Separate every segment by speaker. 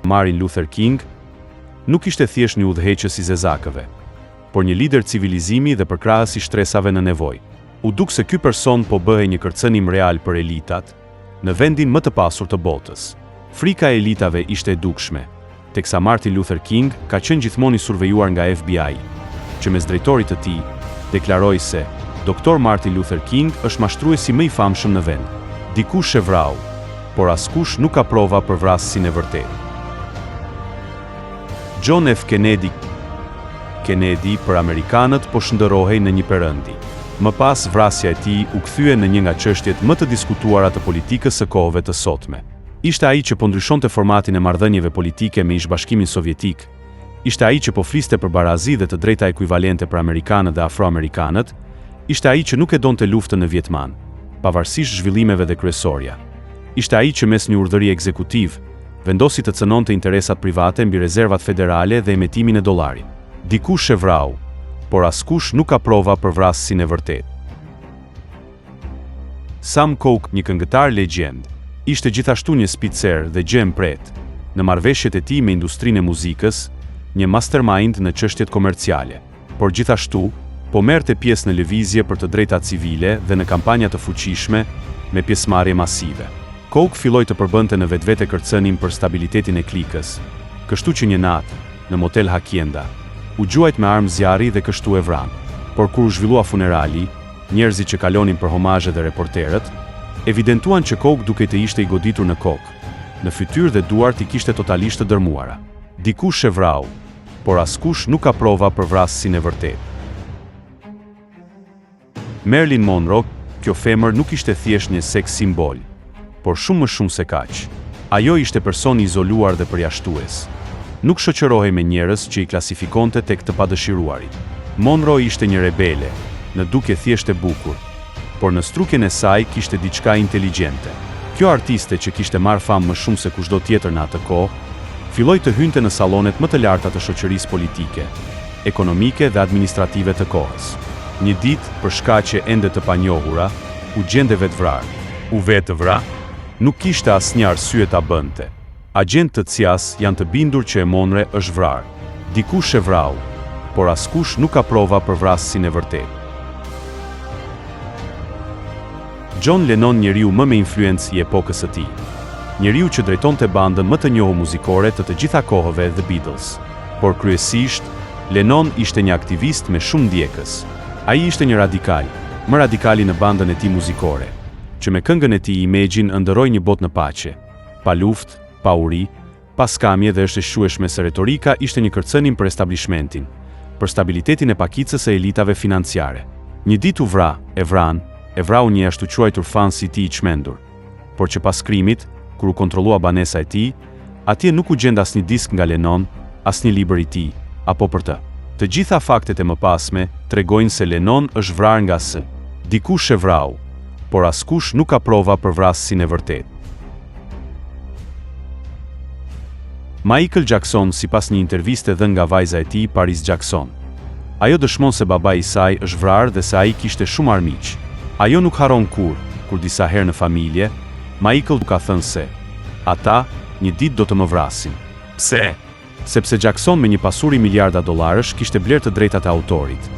Speaker 1: Martin Luther King nuk ishte thjesht një udhëheqës i zezakëve, por një lider civilizimi dhe përkrahës i shtresave në nevojë. U duk se ky person po bëhej një kërcënim real për elitat në vendin më të pasur të botës. Frika e elitave ishte e dukshme, teksa Martin Luther King ka qenë gjithmonë i survejuar nga FBI, që mes drejtorit të tij deklaroi se Dr. Martin Luther King është mashtruesi më i famshëm në vend. Dikush e vrau, por askush nuk ka prova për vrasësinë e vërtetë. John F. Kennedy për amerikanët po shndërrohej në një perëndi. Më pas vrasja e tij u kthye në një nga çështjet më të diskutuara të politikës së kohëve të sotme. Ishte ai që po ndryshonte formatin e marrëdhënieve politike me Ish-Bashkimin Sovjetik. Ishte ai që po fliste për barazi dhe të drejta ekuivalente për amerikanët dhe afroamerikanët. Ishte ai që nuk e donte luftën në Vietnam, pavarësisht zhvillimeve dhe kryesorja. Ishte ai që mes një urdhërie ekzekutiv vendosi të cënonte interesat private mbi rezervat federale dhe emetimin e dollarit. Dikush e vrau, por askush nuk ka prova për vrasësinë e vërtetë. Sam Cooke, një këngëtar legjend, ishte gjithashtu një spitzer dhe gjë e mpret në marrëveshjet e tij me industrinë e muzikës, një mastermind në çështjet komerciale, por gjithashtu po merrte pjesë në lëvizje për të drejtat civile dhe në kampanja të fuqishme me pjesëmarrje masive. Cooke filloi të përbënte në vetvete kërcënim për stabilitetin e klikës, kështu që një natë, në motel Hacienda, u gjuajt me armë zjarri dhe kështu e vran. Por kur u zhvillua funerali, njerëzit që kalonin për homazhe dhe reporterët, evidentuan që Cooke duke të ishte i goditur në kokë, në fytyrë dhe duart i kishte totalisht të dërmuara. Dikush e vrau, por askush nuk ka prova për vrasësinë e vërtetë. Marilyn Monroe, kjo femër nuk ishte thjesht një seks simbol, por shumë më shumë se kaq. Ajo ishte person i izoluar dhe përjashtues. Nuk shoqërohej me njerëz që i klasifikonte tek të padëshiruarit. Monroe ishte një rebele, në duke thjesht e bukur, por në strukjen e saj kishte diçka inteligjente. Kjo artiste që kishte marrë famë më shumë se kushdo tjetër në atë kohë, filloi të hynte në sallonet më të larta të shoqërisë politike, ekonomike dhe administrative të kohës. Një ditë, për shkaqe ende të panjohura, u gjende vetë vrarë. U vetë vra? Nuk kishte asnjë arsye ta bënte. Agjentë të CIA-s janë të bindur që e Monroe është vrarë. Dikush e vrau, por askush nuk ka prova për vrasësinë e vërtetë. John Lennon, njeriu më me influencë i epokës së tij. Njeriu që drejtonte bandën më të njohur muzikore të gjitha kohëve, The Beatles. Por kryesisht, Lennon ishte një aktivist me shumë ndjekës. Ai ishte një radikal, më radikali në bandën e tij muzikore, që me këngën e tij Imagine ëndërroi një botë në paqe, pa luftë, pa uri, pa skamje dhe është e shueshme se retorika ishte një kërcënim për establishmentin, për stabilitetin e pakicës së elitave financiare. Një ditë u vra, e vrau një ashtu quajtur fans i tij i çmendur. Por që pas krimit, kur u kontrollua banesa e tij, atje nuk u gjend asnjë disk nga Lennon, asnjë libër i tij, apo për të. Të gjitha faktet e mëpasme tregojnë se Lennon është vrarë nga s. Dikush e vrau, por askush nuk ka prova për vrasësinë e vërtetë. Michael Jackson, sipas një interviste dhënë nga vajza e tij, Paris Jackson. Ajo dëshmon se babai i saj është vrarë dhe se ai kishte shumë armiq. Ajo nuk harron kur disa herë në familje, Michael ka thënë se ata një ditë do të më vrasin. Pse? Sepse Jackson me një pasuri miliarda dollarësh kishte bler të drejtat e autorit,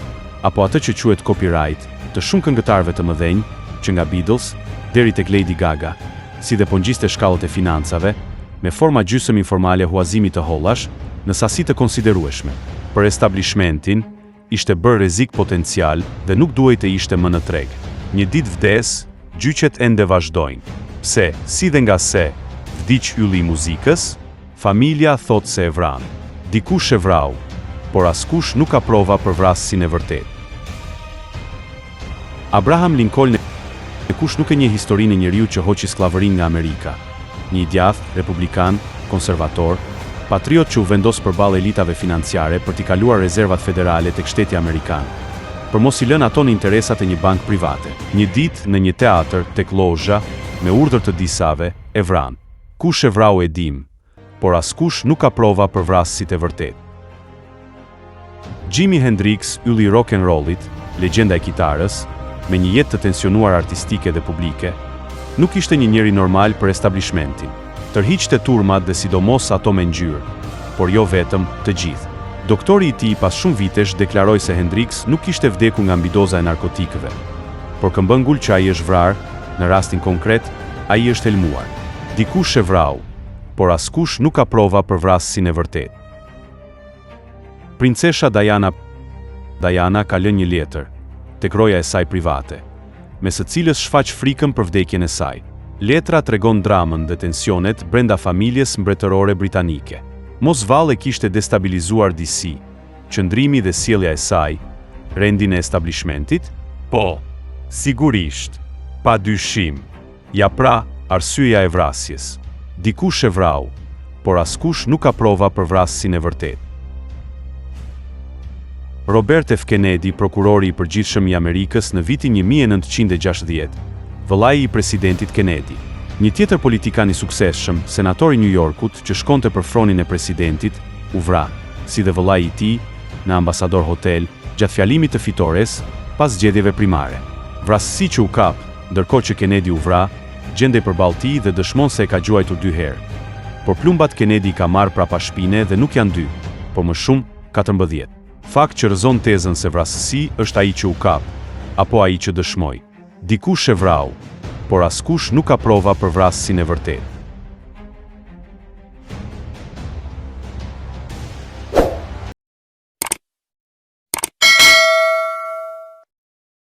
Speaker 1: apo atë që quhet copyright, të shumë këngëtarëve të mëdhenj, që nga Beatles deri tek Lady Gaga, si dhe po ngjiste shkallët e financave, me forma gjysmë informale huazimi të hollash, në sasi të konsiderueshme. Për establishmentin, ishte bërë rrezik potencial dhe nuk duhej të ishte më në treg. Një ditë vdes, gjyqet ende vazhdojnë. Pse, si dhe nga se, vdiq ylli i muzikës, familja thot se e vran. Dikush e vrau, por askush nuk ka prova për vrasësinë e vërtetë. Abraham Lincoln, kush nuk e njeh historinë e njeriu që hoqi skllavërinë nga Amerika. Një i djathtë, republikan, konservator, patriot që u vendos përballë elitave financiare për t'i kaluar rezervat federale tek shteti amerikan, për mos i lënë ato në interesat e një bank private. Një ditë në një teatr tek lozha, me urdhër të disave, e vran. Kush e vrau e dim, por askush nuk ka prova për vrasësit e vërtetë. Jimi Hendrix, ylli i rock and rollit, legjenda e kitarës, me një jetë të tensionuar artistike dhe publike, nuk ishte një njeri normal për establishmentin. Tërhiqte turmat dhe sidomos ato me ngjyrë, por jo vetëm, të gjithë. Doktori I tij pas shumë vitesh deklaroi se Hendrix nuk kishte vdekur nga mbidoza e narkotikëve, por këmbën Gulçai është vrarë, në rastin konkret, ai është helmuar. Dikush e vrau, por askush nuk ka prova për vrasësin e vërtet. Princesha Diana ka lënë një letër tek roja e saj private, me së cilës shfaq frikën për vdekjen e saj. Letra tregon dramën dhe tensionet brenda familjes mbretërore britanike. Mosvalli kishte destabilizuar DC, qëndrimi dhe sjellja e saj, rendin e establishmentit? Po, sigurisht, pa dyshim. Ja pra, arsyeja e vrasjes. Dikush e vrau, por askush nuk ka prova për vrasësin e vërtet. Robert F. Kennedy, prokurori I përgjithshëm I Amerikës në vitin 1960, vëllai I presidentit Kennedy. Një tjetër politikan I suksesshëm, senatori I New Yorkut, që shkonte për fronin e presidentit, u vra, si dhe vëllai I tij, në Ambasador Hotel, gjatë fjalimit të fitores, pas zgjedhjeve primare. Vrasësi që u kap, ndërkohë që Kennedy u vra, gjendej përballë tij dhe dëshmon se e ka gjuajtur 2 herë. Por plumbat Kennedy ka marrë prapa shpine dhe nuk janë 2, por më shumë 14. Fakt që rrëzon tezën se vrasësi është ai që u kap, apo ai që dëshmoi. Dikush e vrau, por askush nuk ka prova për vrasësin e vërtet.